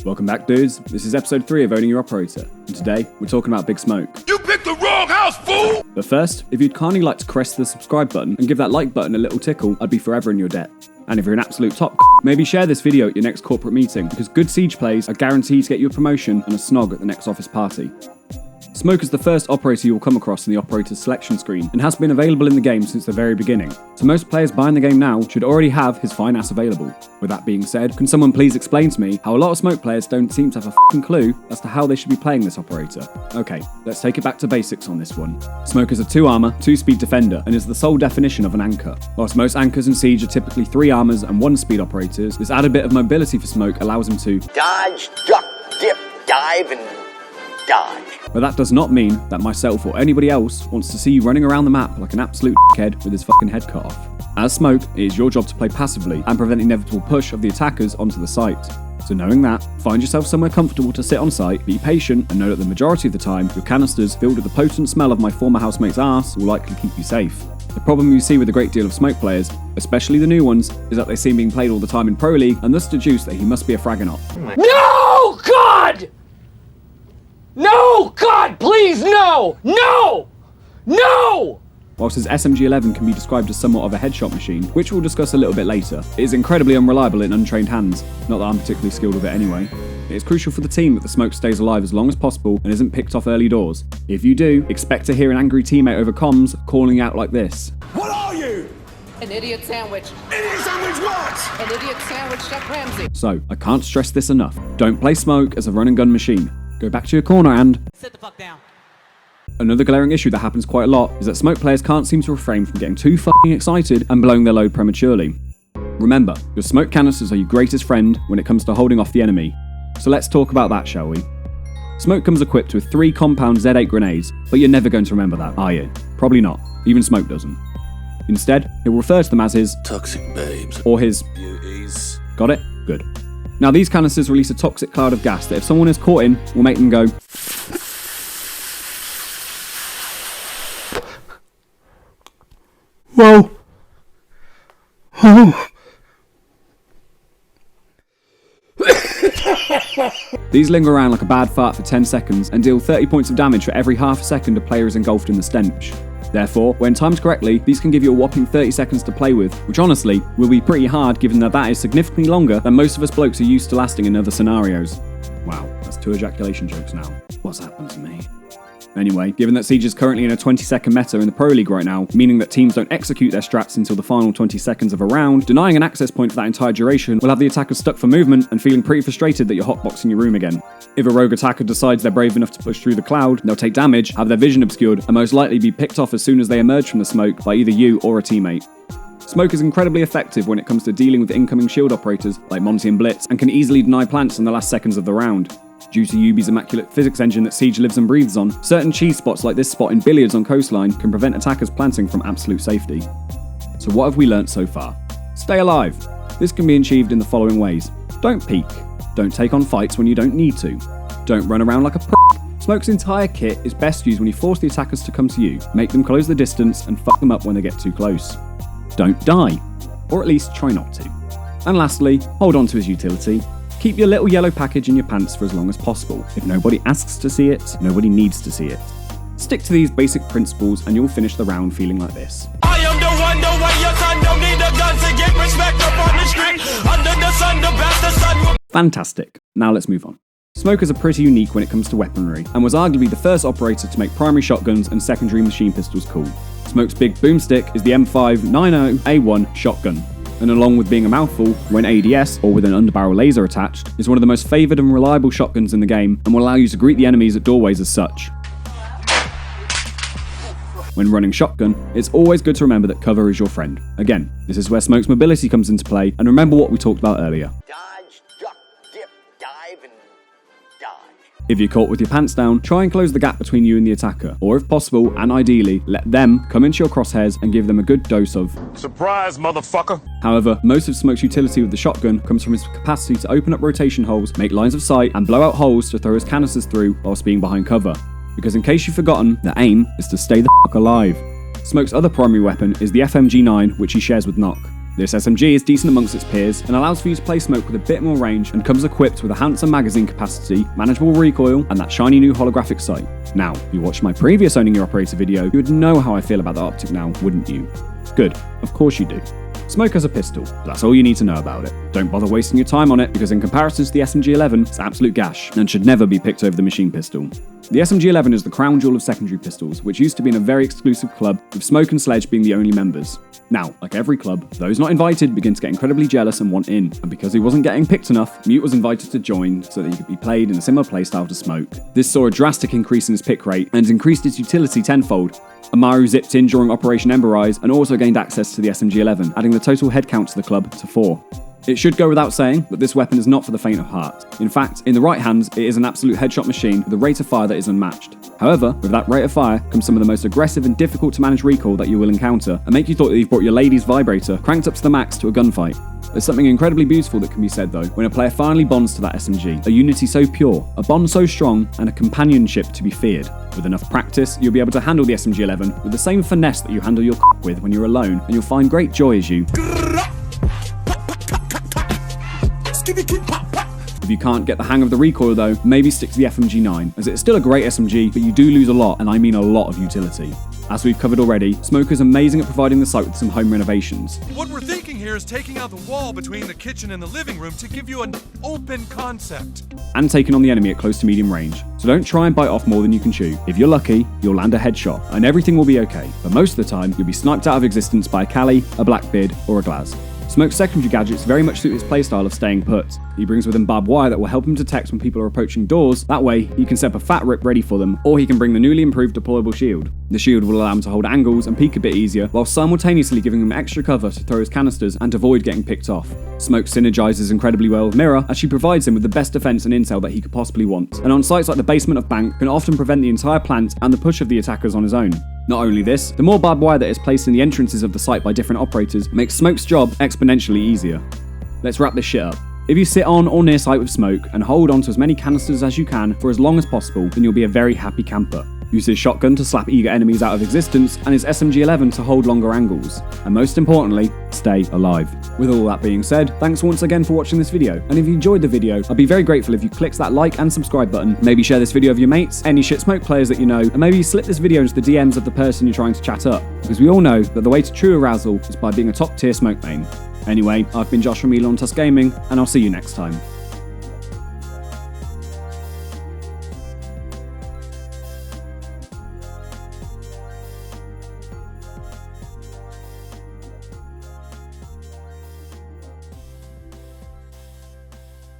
Welcome back, dudes. This is episode 3 of Owning Your Operator, and today we're talking about Big Smoke. You picked the wrong house, fool! But first, if you'd kindly like to caress the subscribe button and give that like button a little tickle, I'd be forever in your debt. And if you're an absolute top, maybe share this video at your next corporate meeting, because good Siege plays are guaranteed to get you a promotion and a snog at the next office party. Smoke is the first operator you will come across in the operator's selection screen, and has been available in the game since the very beginning. So most players buying the game now should already have his fine ass available. With that being said, can someone please explain to me how a lot of Smoke players don't seem to have a fucking clue as to how they should be playing this operator? Okay, let's take it back to basics on this one. Smoke is a 2 armor, 2 speed defender, and is the sole definition of an anchor. Whilst most anchors in Siege are typically 3 armors and 1 speed operators, this added bit of mobility for Smoke allows him to dodge, duck, dip, dive, and dodge. But that does not mean that myself or anybody else wants to see you running around the map like an absolute dickhead with his fucking head cut off. As Smoke, it is your job to play passively and prevent the inevitable push of the attackers onto the site. So knowing that, find yourself somewhere comfortable to sit on site, be patient, and know that the majority of the time, your canisters filled with the potent smell of my former housemate's ass will likely keep you safe. The problem you see with a great deal of Smoke players, especially the new ones, is that they see him being played all the time in Pro League and thus deduce that he must be a Fragonaut. No! God! No! God, please, no! No! No! Whilst his SMG-11 can be described as somewhat of a headshot machine, which we'll discuss a little bit later, it is incredibly unreliable in untrained hands, not that I'm particularly skilled with it anyway. It is crucial for the team that the Smoke stays alive as long as possible and isn't picked off early doors. If you do, expect to hear an angry teammate over comms calling out like this. What are you? An idiot sandwich. Idiot sandwich what? An idiot sandwich, Chef Ramsay. So, I can't stress this enough. Don't play Smoke as a run and gun machine. Go back to your corner and... Sit the fuck down. Another glaring issue that happens quite a lot is that Smoke players can't seem to refrain from getting too fucking excited and blowing their load prematurely. Remember, your Smoke canisters are your greatest friend when it comes to holding off the enemy. So let's talk about that, shall we? Smoke comes equipped with 3 compound Z8 grenades, but you're never going to remember that, are you? Probably not. Even Smoke doesn't. Instead, he'll refer to them as his Toxic babes. or his Beauties. Got it? Good. Now these canisters release a toxic cloud of gas that if someone is caught in, will make them go... Whoa. Oh. These linger around like a bad fart for 10 seconds and deal 30 points of damage for every half a second a player is engulfed in the stench. Therefore, when timed correctly, these can give you a whopping 30 seconds to play with, which honestly will be pretty hard given that is significantly longer than most of us blokes are used to lasting in other scenarios. Wow, that's 2 ejaculation jokes now. What's happened to me? Anyway, given that Siege is currently in a 20-second meta in the Pro League right now, meaning that teams don't execute their strats until the final 20 seconds of a round, denying an access point for that entire duration will have the attackers stuck for movement and feeling pretty frustrated that you're hotboxing your room again. If a rogue attacker decides they're brave enough to push through the cloud, they'll take damage, have their vision obscured, and most likely be picked off as soon as they emerge from the smoke by either you or a teammate. Smoke is incredibly effective when it comes to dealing with incoming shield operators like Monty and Blitz, and can easily deny plants in the last seconds of the round. Due to Ubi's immaculate physics engine that Siege lives and breathes on, certain cheese spots like this spot in Billiards on Coastline can prevent attackers planting from absolute safety. So what have we learnt so far? Stay alive. This can be achieved in the following ways. Don't peek. Don't take on fights when you don't need to. Don't run around like a prick. Smoke's entire kit is best used when you force the attackers to come to you, make them close the distance and fuck them up when they get too close. Don't die. Or at least try not to. And lastly, hold on to his utility. Keep your little yellow package in your pants for as long as possible. If nobody asks to see it, nobody needs to see it. Stick to these basic principles and you'll finish the round feeling like this. I am the one your son don't need a gun to get respect up on the street. Under the sun, the best sun. Fantastic. Now let's move on. Smokers are pretty unique when it comes to weaponry, and was arguably the first operator to make primary shotguns and secondary machine pistols cool. Smoke's big boomstick is the M590A1 shotgun, and along with being a mouthful, when ADS, or with an underbarrel laser attached, is one of the most favoured and reliable shotguns in the game, and will allow you to greet the enemies at doorways as such. When running shotgun, it's always good to remember that cover is your friend. Again, this is where Smoke's mobility comes into play, and remember what we talked about earlier. Dodge, duck, dip, dive, and dodge. If you're caught with your pants down, try and close the gap between you and the attacker, or if possible, and ideally, let them come into your crosshairs and give them a good dose of Surprise, motherfucker. However, most of Smoke's utility with the shotgun comes from his capacity to open up rotation holes, make lines of sight, and blow out holes to throw his canisters through whilst being behind cover. Because in case you've forgotten, the aim is to stay the fuck alive. Smoke's other primary weapon is the FMG9, which he shares with Nock. This SMG is decent amongst its peers and allows for you to play Smoke with a bit more range and comes equipped with a handsome magazine capacity, manageable recoil, and that shiny new holographic sight. Now, if you watched my previous Owning Your Operator video, you would know how I feel about the Optic now, wouldn't you? Good, of course you do. Smoke has a pistol, but that's all you need to know about it. Don't bother wasting your time on it, because in comparison to the SMG-11, it's absolute gash, and should never be picked over the machine pistol. The SMG-11 is the crown jewel of secondary pistols, which used to be in a very exclusive club, with Smoke and Sledge being the only members. Now, like every club, those not invited begin to get incredibly jealous and want in, and because he wasn't getting picked enough, Mute was invited to join so that he could be played in a similar playstyle to Smoke. This saw a drastic increase in his pick rate, and increased his utility tenfold. Amaru zipped in during Operation Ember Eyes and also gained access to the SMG-11, adding the total head count to the club to 4. It should go without saying that this weapon is not for the faint of heart. In fact, in the right hands, it is an absolute headshot machine with a rate of fire that is unmatched. However, with that rate of fire comes some of the most aggressive and difficult to manage recoil that you will encounter, and make you thought that you've brought your lady's vibrator cranked up to the max to a gunfight. There's something incredibly beautiful that can be said though, when a player finally bonds to that SMG, a unity so pure, a bond so strong, and a companionship to be feared. With enough practice, you'll be able to handle the SMG-11 with the same finesse that you handle your with when you're alone, and you'll find great joy as you... If you can't get the hang of the recoil though, maybe stick to the FMG-9, as it's still a great SMG, but you do lose a lot, and I mean a lot of utility. As we've covered already, Smoke is amazing at providing the site with some home renovations. What we're thinking here is taking out the wall between the kitchen and the living room to give you an open concept. And taking on the enemy at close to medium range. So don't try and bite off more than you can chew. If you're lucky, you'll land a headshot, and everything will be okay. But most of the time, you'll be sniped out of existence by a Cali, a Blackbeard, or a Glaz. Smoke's secondary gadgets very much suit his playstyle of staying put. He brings with him barbed wire that will help him detect when people are approaching doors. That way, he can set up a fat rip ready for them, or he can bring the newly improved deployable shield. The shield will allow him to hold angles and peek a bit easier, while simultaneously giving him extra cover to throw his canisters and avoid getting picked off. Smoke synergizes incredibly well with Mirror, as she provides him with the best defense and intel that he could possibly want, and on sites like the basement of Bank can often prevent the entire plant and the push of the attackers on his own. Not only this, the more barbed wire that is placed in the entrances of the site by different operators makes Smoke's job exponentially easier. Let's wrap this shit up. If you sit on or near site with Smoke and hold on to as many canisters as you can for as long as possible, then you'll be a very happy camper. Use his shotgun to slap eager enemies out of existence, and his SMG-11 to hold longer angles. And most importantly, stay alive. With all that being said, thanks once again for watching this video, and if you enjoyed the video, I'd be very grateful if you clicked that like and subscribe button, maybe share this video with your mates, any shit Smoke players that you know, and maybe slip this video into the DMs of the person you're trying to chat up, because we all know that the way to true arousal is by being a top tier Smoke main. Anyway, I've been Josh from Elon Tusk Gaming, and I'll see you next time.